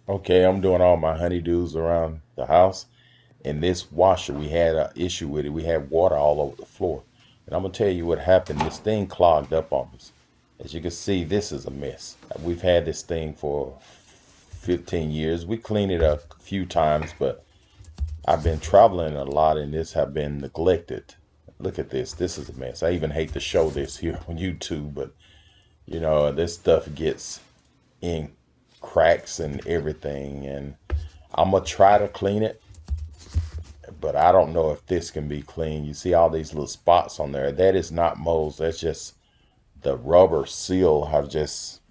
Okay, I'm doing all my honeydews around the house. And this washer, we had an issue with it. We had water all over the floor. And I'm going to tell you what happened. This thing clogged up on us. As you can see, this is a mess. We've had this thing for 15 years. We cleaned it a few times, but I've been traveling a lot and this have been neglected. Look at this. This is a mess. I even hate to show this here on YouTube, but this stuff gets in cracks and everything. And I'm going to try to clean it, but I don't know if this can be clean. You see all these little spots on there. That is not moles. That's just the rubber seal have just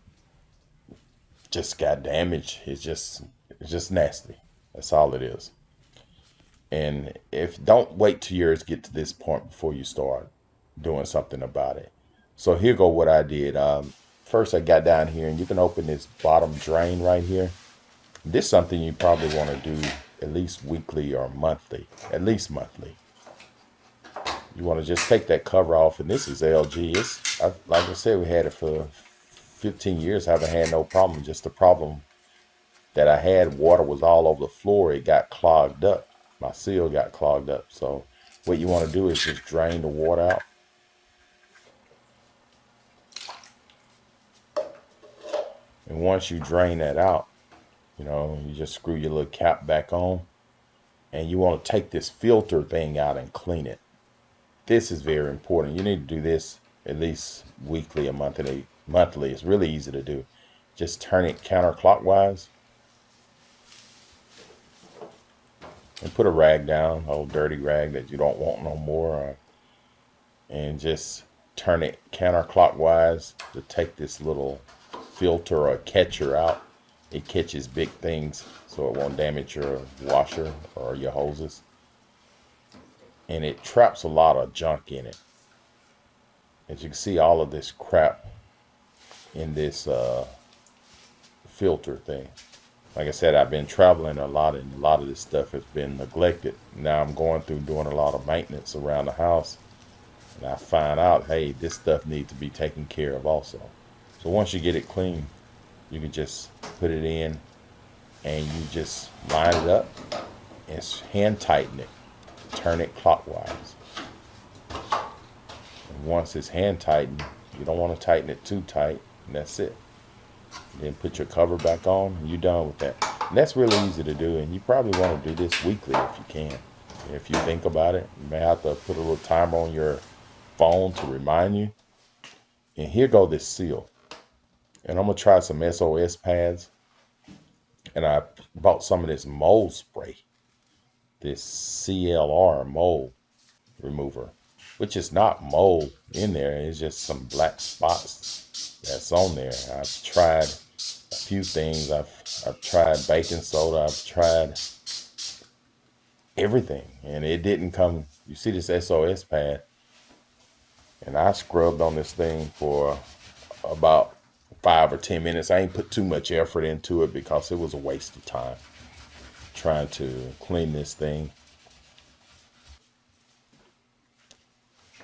got damaged. It's just nasty. That's all it is. And if don't wait till yours get to this point before you start doing something about it. So here go what I did. First I got down here and you can open this bottom drain right here. This is something you probably want to do at least weekly or monthly, at least monthly. You want to just take that cover off, and this is LG. Like I said, we had it for 15 years. I haven't had no problem. Just the problem that I had, water was all over the floor. It got clogged up. My seal got clogged up. So what you want to do is just drain the water out. And once you drain that out, you just screw your little cap back on. And you want to take this filter thing out and clean it. This is very important. You need to do this at least weekly or monthly. Monthly. It's really easy to do. Just turn it counterclockwise and put a rag down, an old dirty rag that you don't want no more, and just turn it counterclockwise to take this little filter or catcher out. It catches big things so it won't damage your washer or your hoses. And it traps a lot of junk in it. As you can see, all of this crap in this filter thing. Like I said, I've been traveling a lot and a lot of this stuff has been neglected. Now I'm going through doing a lot of maintenance around the house, and I find out, hey, this stuff needs to be taken care of also. So once you get it clean, you can just put it in and you just line it up and hand tighten it. Turn it clockwise. And once it's hand tightened, you don't want to tighten it too tight, and that's it. Then put your cover back on and you're done with that. And that's really easy to do, and you probably want to do this weekly if you can. If you think about it, you may have to put a little timer on your phone to remind you. And here go this seal. And I'm going to try some SOS pads. And I bought some of this mold spray. This CLR mold remover. Which is not mold in there. It's just some black spots that's on there. I've tried a few things. I've tried baking soda. I've tried everything, and it didn't come. You see this SOS pad, and I scrubbed on this thing for about 5 or 10 minutes. I ain't put too much effort into it because it was a waste of time trying to clean this thing.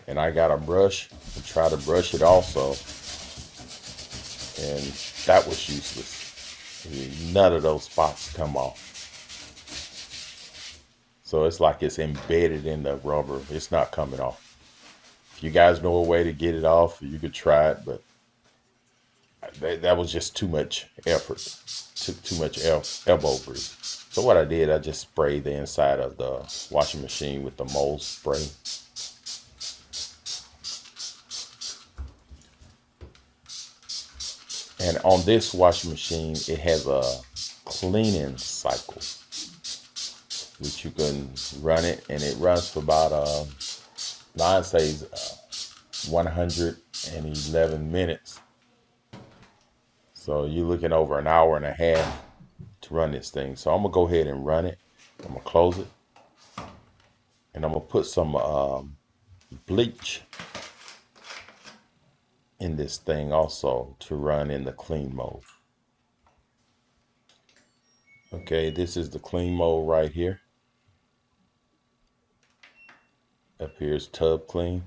And I got a brush and try to brush it also, and that was useless. None of those spots come off. So it's like it's embedded in the rubber. It's not coming off. If you guys know a way to get it off, you could try it, but that was just too much effort. Took too much elbow grease. So what I did, I just sprayed the inside of the washing machine with the mold spray. And on this washing machine, it has a cleaning cycle, which you can run it, and it runs for about, mine says 111 minutes. So you're looking over an hour and a half to run this thing. So I'm going to go ahead and run it. I'm going to close it. And I'm going to put some bleach in this thing also to run in the clean mode. Okay, this is the clean mode right here. Up here is tub clean.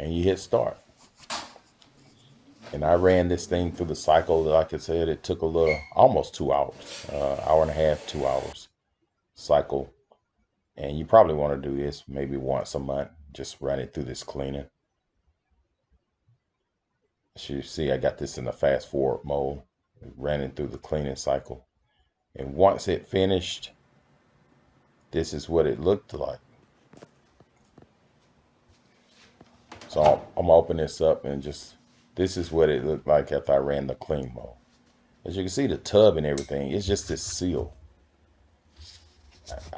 And you hit start. And I ran this thing through the cycle. Like I said, it took a little, almost 2 hours, hour and a half, 2 hours cycle. And you probably want to do this maybe once a month, just run it through this cleaning. As you see, I got this in the fast forward mode, ran it through the cleaning cycle. And once it finished, this is what it looked like. So I'm gonna open this up and just, this is what it looked like after I ran the clean mode. As you can see, the tub and everything, it's just this seal.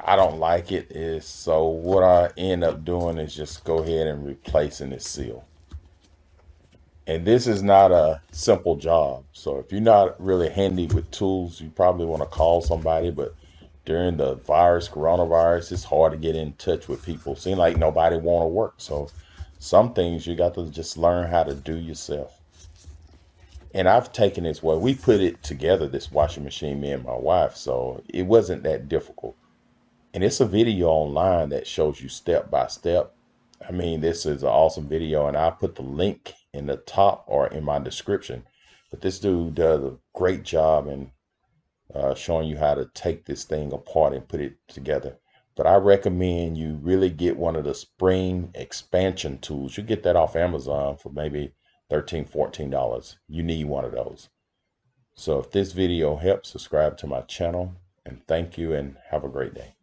I don't like it, is so what I end up doing is just go ahead and replacing this seal. And this is not a simple job. So if you're not really handy with tools, you probably want to call somebody. But during the coronavirus, it's hard to get in touch with people. Seems like nobody want to work. So some things you got to just learn how to do yourself. And I've taken this, well, we put it together, this washing machine, me and my wife. So it wasn't that difficult. And it's a video online that shows you step by step. I mean, this is an awesome video, and I'll put the link in the top or in my description. But this dude does a great job in showing you how to take this thing apart and put it together. But I recommend you really get one of the spring expansion tools. You get that off Amazon for maybe $13, $14. You need one of those. So if this video helps, subscribe to my channel, and thank you, and have a great day.